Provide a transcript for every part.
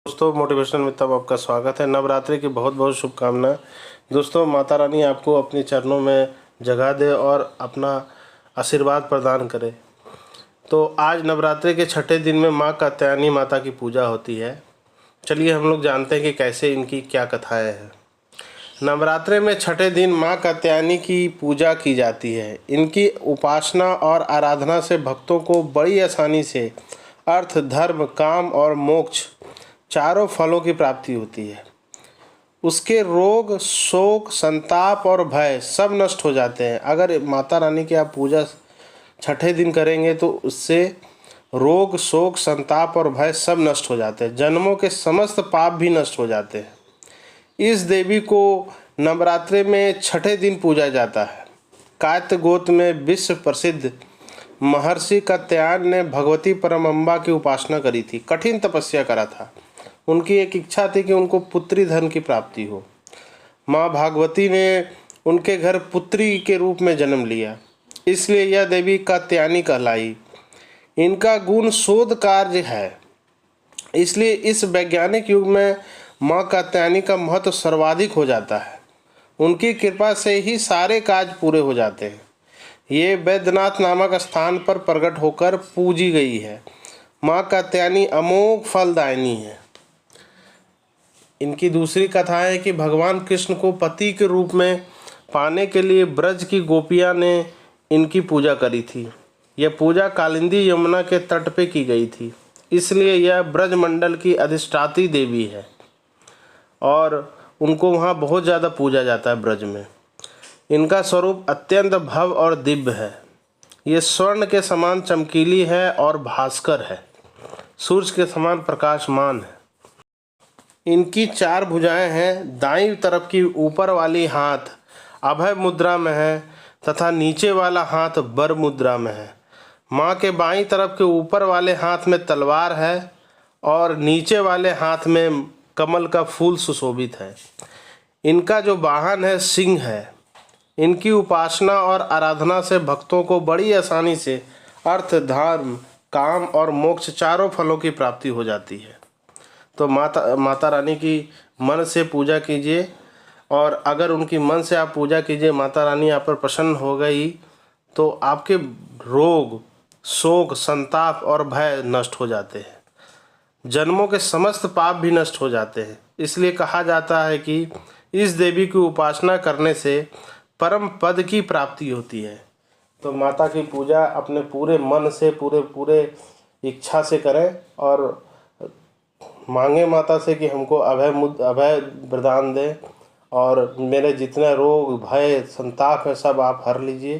दोस्तों, मोटिवेशनल में तब आपका स्वागत है। नवरात्रि की बहुत बहुत शुभकामनाएं। दोस्तों, माता रानी आपको अपने चरणों में जगह दे और अपना आशीर्वाद प्रदान करे। तो आज नवरात्रि के छठे दिन में माँ कात्यायनी माता की पूजा होती है। चलिए हम लोग जानते हैं कि कैसे इनकी क्या कथाएं हैं। नवरात्रि में छठे दिन माँ कात्यायनी की पूजा की जाती है। इनकी उपासना और आराधना से भक्तों को बड़ी आसानी से अर्थ, धर्म, काम और मोक्ष चारों फलों की प्राप्ति होती है। उसके रोग, शोक, संताप और भय सब नष्ट हो जाते हैं। अगर माता रानी की आप पूजा छठे दिन करेंगे तो उससे रोग, शोक, संताप और भय सब नष्ट हो जाते हैं। जन्मों के समस्त पाप भी नष्ट हो जाते हैं। इस देवी को नवरात्रि में छठे दिन पूजा जाता है। कात्य गोत्र में विश्व प्रसिद्ध महर्षि कात्यायन ने भगवती परमअंबा की उपासना करी थी, कठिन तपस्या करा था। उनकी एक इच्छा थी कि उनको पुत्री धन की प्राप्ति हो। माँ भागवती ने उनके घर पुत्री के रूप में जन्म लिया, इसलिए यह देवी कात्यायनी कहलाई। इनका गुण शोध कार्य है, इसलिए इस वैज्ञानिक युग में माँ कात्यायनी का महत्व सर्वाधिक हो जाता है। उनकी कृपा से ही सारे काज पूरे हो जाते हैं। ये वैद्यनाथ नामक स्थान पर प्रकट होकर पूजी गई है। माँ कात्यायनी अमोघ फलदायिनी है। इनकी दूसरी कथा है कि भगवान कृष्ण को पति के रूप में पाने के लिए ब्रज की गोपियां ने इनकी पूजा करी थी। यह पूजा कालिंदी यमुना के तट पे की गई थी, इसलिए यह ब्रज मंडल की अधिष्ठात्री देवी है और उनको वहाँ बहुत ज़्यादा पूजा जाता है ब्रज में। इनका स्वरूप अत्यंत भव्य और दिव्य है। ये स्वर्ण के समान चमकीली है और भास्कर है, सूर्य के समान प्रकाशमान है। इनकी चार भुजाएं हैं। दाईं तरफ की ऊपर वाली हाथ अभय मुद्रा में है तथा नीचे वाला हाथ वर मुद्रा में है। माँ के बाईं तरफ के ऊपर वाले हाथ में तलवार है और नीचे वाले हाथ में कमल का फूल सुशोभित है। इनका जो वाहन है सिंह है। इनकी उपासना और आराधना से भक्तों को बड़ी आसानी से अर्थ, धर्म, काम और मोक्ष चारों फलों की प्राप्ति हो जाती है। तो माता रानी की मन से पूजा कीजिए, और अगर उनकी मन से आप पूजा कीजिए, माता रानी आप पर प्रसन्न हो गई तो आपके रोग, शोक, संताप और भय नष्ट हो जाते हैं। जन्मों के समस्त पाप भी नष्ट हो जाते हैं। इसलिए कहा जाता है कि इस देवी की उपासना करने से परम पद की प्राप्ति होती है। तो माता की पूजा अपने पूरे मन से, पूरे इच्छा से करें और मांगे माता से कि हमको अभय वरदान दें और मेरे जितने रोग, भय, संताप है सब आप हर लीजिए।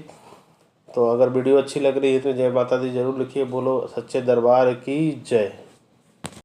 तो अगर वीडियो अच्छी लग रही है तो जय माता दी जरूर लिखिए। बोलो सच्चे दरबार की जय।